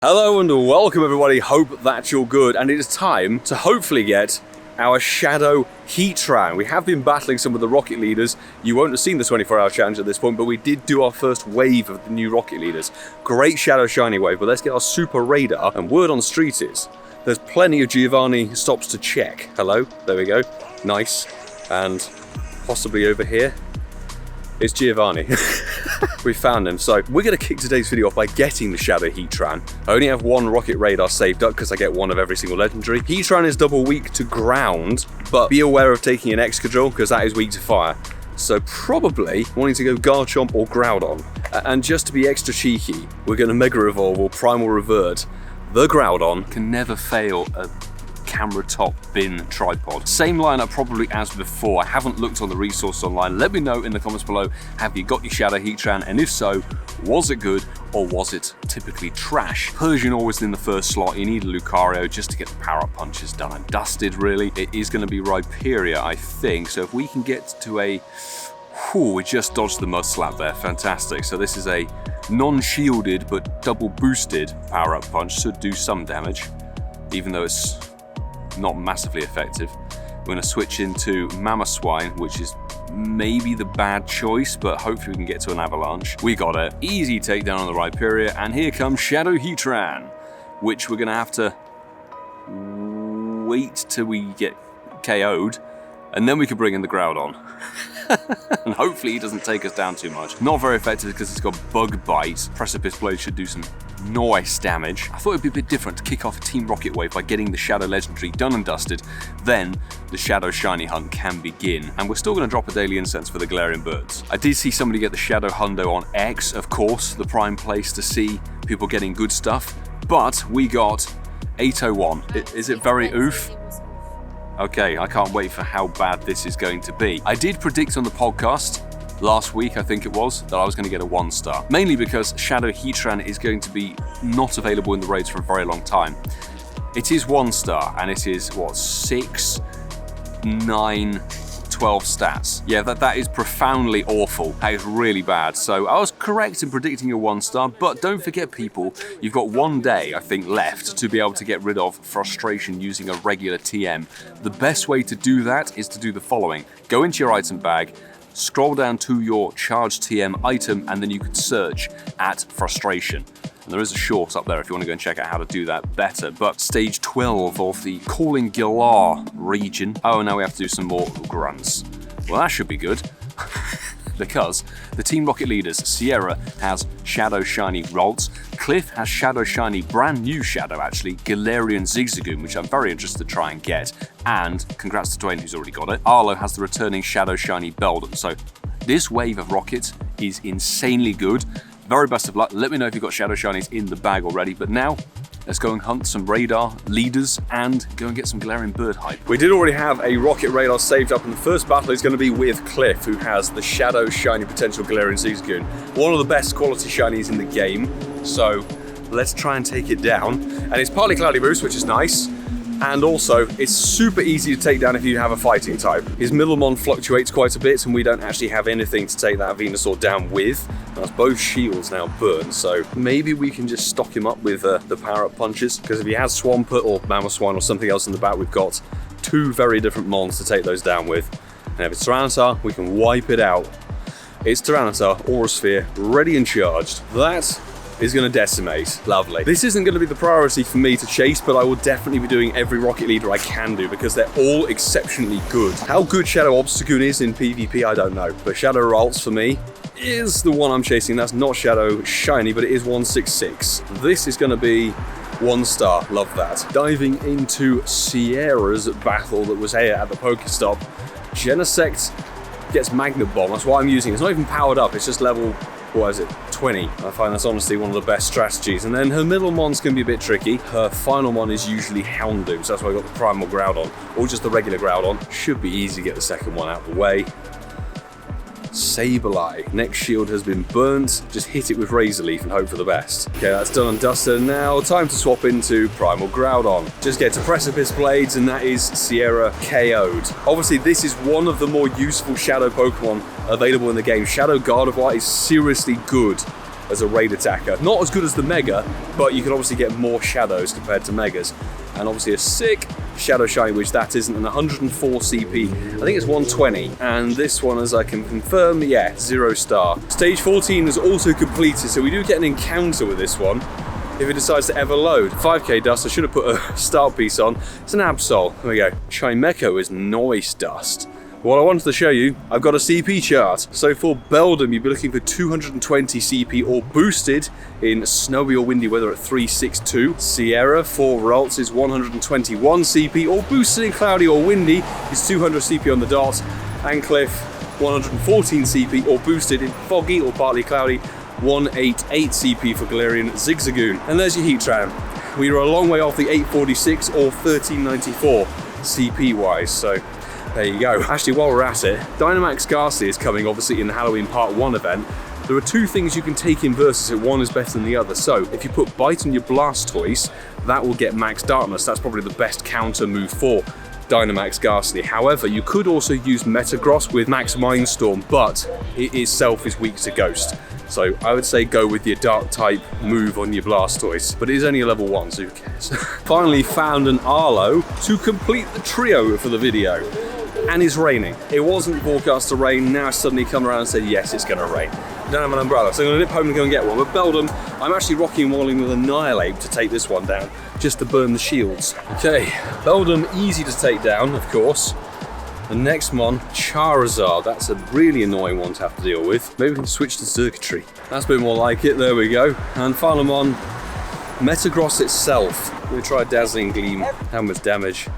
Hello and welcome everybody, hope that you're good, and it is time to hopefully get our Shadow HEATRAN. We have been battling some of the rocket leaders. You won't have seen the 24-hour challenge at this point, but we did do our first wave of the new rocket leaders. Great Shadow Shiny wave, but let's get our super radar, and word on the street is there's plenty of Giovanni stops to check. Hello, there we go, nice, and possibly over here. It's Giovanni. We found him. So we're going to kick today's video off by getting the Shadow HEATRAN. I only have one rocket radar saved up because I get one of every single legendary. HEATRAN is double weak to ground, but be aware of taking an Excadrill because that is weak to fire. So probably wanting to go Garchomp or Groudon. And just to be extra cheeky, we're going to Mega Evolve or Primal Revert. The Groudon can never fail a camera top bin tripod. Same lineup probably as before. I haven't looked on the resource online. Let me know in the comments below, have you got your Shadow HEATRAN, and if so, was it good or was it typically trash? Persian always in the first slot. You need a Lucario just to get the power-up punches done and dusted, really. It is going to be Rhyperior, I think, so if we can get to a... we just dodged the mud slap there, fantastic. So this is a non-shielded but double boosted power-up punch, should do some damage, even though it's not massively effective. We're going to switch into Mamoswine, which is maybe the bad choice, but hopefully we can get to an Avalanche. We got it. Easy takedown on the Rhyperior, and here comes Shadow HEATRAN, which we're going to have to wait till we get KO'd, and then we can bring in the Groudon. And hopefully he doesn't take us down too much. Not very effective because it's got Bug Bite. Precipice Blade should do some nice damage. I thought it'd be a bit different to kick off a Team Rocket wave by getting the Shadow Legendary done and dusted. Then the Shadow Shiny hunt can begin. And we're still going to drop a Daily Incense for the Galarian Birds. I did see somebody get the Shadow Hundo on X, of course, the prime place to see people getting good stuff. But we got 801. Is it very oof? Okay, I can't wait for how bad this is going to be. I did predict on the podcast last week, I think it was, that I was going to get a 1-star. Mainly because Shadow HEATRAN is going to be not available in the raids for a very long time. It is 1-star, and it is, what, 6, 9, 12 stats. Yeah, that is profoundly awful. That is really bad. So I was correct in predicting a 1-star, but don't forget, people, you've got 1 day, I think, left to be able to get rid of frustration using a regular TM. The best way to do that is to do the following. Go into your item bag, scroll down to your charged TM item, and then you can search at frustration. And there is a short up there if you want to go and check out how to do that better. But stage 12 of the Calling Galar region. Oh, now we have to do some more grunts. Well, that should be good. Because the Team Rocket leaders, Sierra has Shadow Shiny Ralts, Cliff has Shadow Shiny, brand new Shadow actually, Galarian Zigzagoon, which I'm very interested to try and get, and congrats to Dwayne who's already got it. Arlo has the returning Shadow Shiny Beldum. So this wave of rockets is insanely good. Very best of luck. Let me know if you've got Shadow Shinies in the bag already, but now let's go and hunt some radar leaders and go and get some Galarian Bird hype. We did already have a rocket radar saved up, and the first battle is going to be with Cliff, who has the Shadow Shiny potential Galarian Zigzagoon. One of the best quality shinies in the game, so let's try and take it down. And it's partly Cloudy Boost, which is nice, and also it's super easy to take down if you have a fighting type. His Middlemon fluctuates quite a bit, and we don't actually have anything to take that Venusaur down with. That's both shields now burnt, so maybe we can just stock him up with the power-up punches, because if he has Swampert or Mamoswine or something else in the back, we've got 2 very different mons to take those down with. And if it's Tyranitar, we can wipe it out. It's Tyranitar, Aura Sphere, ready and charged. That is going to decimate. Lovely. This isn't going to be the priority for me to chase, but I will definitely be doing every rocket leader I can do because they're all exceptionally good. How good Shadow Obstagoon is in PvP, I don't know, but Shadow Ralts for me is the one I'm chasing. That's not Shadow Shiny, but it is 166. This is going to be 1-star. Love that. Diving into Sierra's battle that was here at the Pokestop. Genesect gets Magnet Bomb. That's what I'm using. It's not even powered up. It's just level, what is it, 20. I find that's honestly one of the best strategies. And then her middle mons can be a bit tricky. Her final mon is usually Houndoom, so that's why I got the Primal Groudon, or just the regular Groudon. Should be easy to get the second one out of the way. Sableye. Next shield has been burnt. Just hit it with Razor Leaf and hope for the best. Okay, that's done and dusted. Now time to swap into Primal Groudon. Just get to Precipice Blades, and that is Sierra KO'd. Obviously, this is one of the more useful Shadow Pokemon available in the game. Shadow Gardevoir is seriously good as a raid attacker. Not as good as the Mega, but you can obviously get more shadows compared to Megas. And obviously a sick Shadow Shiny, which that isn't, an 104 CP. I think it's 120. And this one, as I can confirm, yeah, 0 star. Stage 14 is also completed, so we do get an encounter with this one if it decides to ever load. 5k dust, I should have put a start piece on. It's an Absol. There we go. Chimecho is noise dust. What I wanted to show you, I've got a CP chart. So for Beldum, you'd be looking for 220 CP or boosted in snowy or windy weather at 362. Sierra for Ralts is 121 CP or boosted in cloudy or windy is 200 CP on the dot. Ancliffe, 114 CP or boosted in foggy or partly cloudy, 188 CP for Galarian Zigzagoon. And there's your Heatran. We were a long way off the 846 or 1394 CP wise, so there you go. Actually, while we're at it, Dynamax Garcia is coming obviously in the Halloween Part 1 event. There are 2 things you can take in versus it, one is better than the other. So if you put Bite on your Blastoise, that will get Max Darkness. That's probably the best counter move for Dynamax Garcia. However, you could also use Metagross with Max Mindstorm, but it itself is weak to Ghost. So I would say go with your Dark type move on your Blastoise, but it is only a level 1, so who cares? Finally found an Arlo to complete the trio for the video. And it's raining. It wasn't forecast to rain, now it's suddenly come around and said, yes, it's gonna rain. I don't have an umbrella, so I'm gonna nip home and go and get one. But Beldum, I'm actually rocking and rolling with Annihilate to take this one down, just to burn the shields. Okay, Beldum, easy to take down, of course. The next one, Charizard. That's a really annoying one to have to deal with. Maybe we can switch to Circuitry. That's a bit more like it, there we go. And final one, Metagross itself. We try Dazzling Gleam, how much damage?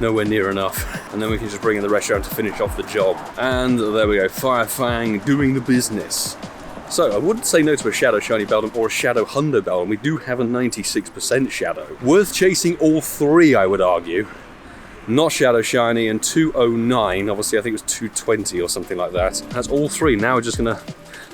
Nowhere near enough. And then we can just bring in the rest round to finish off the job. And there we go, Fire Fang doing the business. So I wouldn't say no to a Shadow Shiny Beldum or a Shadow Hundo Beldum. We do have a 96% Shadow. Worth chasing all 3, I would argue. Not Shadow Shiny, and 209, obviously I think it was 220 or something like that. That's all 3. Now we're just gonna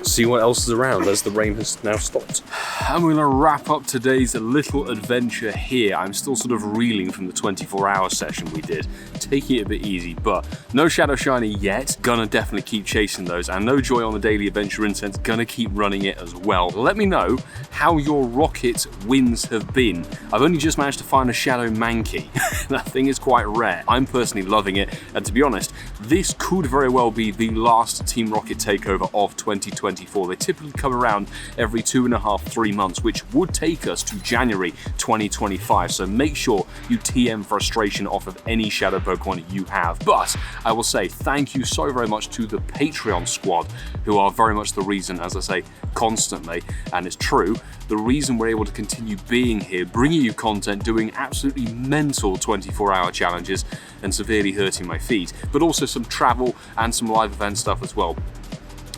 see what else is around as the rain has now stopped. And we're gonna wrap up today's little adventure here. I'm still sort of reeling from the 24-hour session we did, taking it a bit easy, but no Shadow Shiny yet. Gonna definitely keep chasing those, and no Joy on the Daily Adventure Incense, gonna keep running it as well. Let me know how your Rocket wins have been. I've only just managed to find a Shadow Mankey. That thing is quite rare. I'm personally loving it, and to be honest, this could very well be the last Team Rocket takeover of 2024. They typically come around every 2.5–3 months, which would take us to January 2025. So make sure you TM frustration off of any Shadow Pokemon you have. But I will say thank you so very much to the Patreon squad, who are very much the reason, as I say constantly, and it's true, the reason we're able to continue being here, bringing you content, doing absolutely mental 24-hour challenges and severely hurting my feet, but also some travel and some live event stuff as well.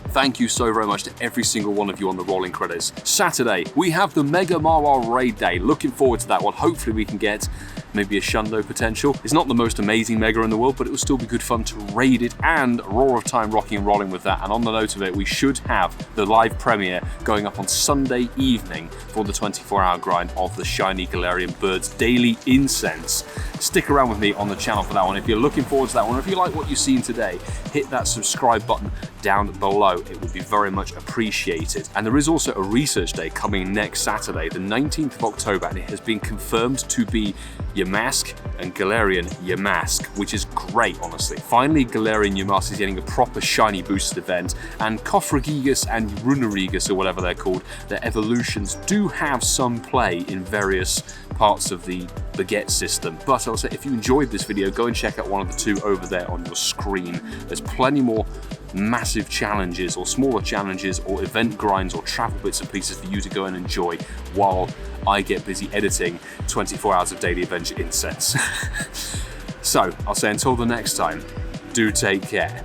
Thank you so very much to every single one of you on the rolling credits. Saturday, we have the Mega Marwar Raid Day. Looking forward to that one. Hopefully we can get maybe a Shundo potential. It's not the most amazing Mega in the world, but it will still be good fun to raid it, and Roar of Time rocking and rolling with that. And on the note of it, we should have the live premiere going up on Sunday evening for the 24-hour grind of the Shiny Galarian Birds Daily Incense. Stick around with me on the channel for that one. If you're looking forward to that one, if you like what you've seen today, hit that subscribe button down below. It would be very much appreciated. And there is also a research day coming next Saturday, the 19th of October, and it has been confirmed to be Yamask and Galarian Yamask, which is great, honestly. Finally, Galarian Yamask is getting a proper shiny boosted event, and Kofragigas and Runerigas, or whatever they're called, their evolutions do have some play in various parts of the Get system. But I'll say, if you enjoyed this video, go and check out one of the 2 over there on your screen. There's plenty more massive challenges or smaller challenges or event grinds or travel bits and pieces for you to go and enjoy while I get busy editing 24 hours of Daily Adventure Incense. So I'll say until the next time, do take care.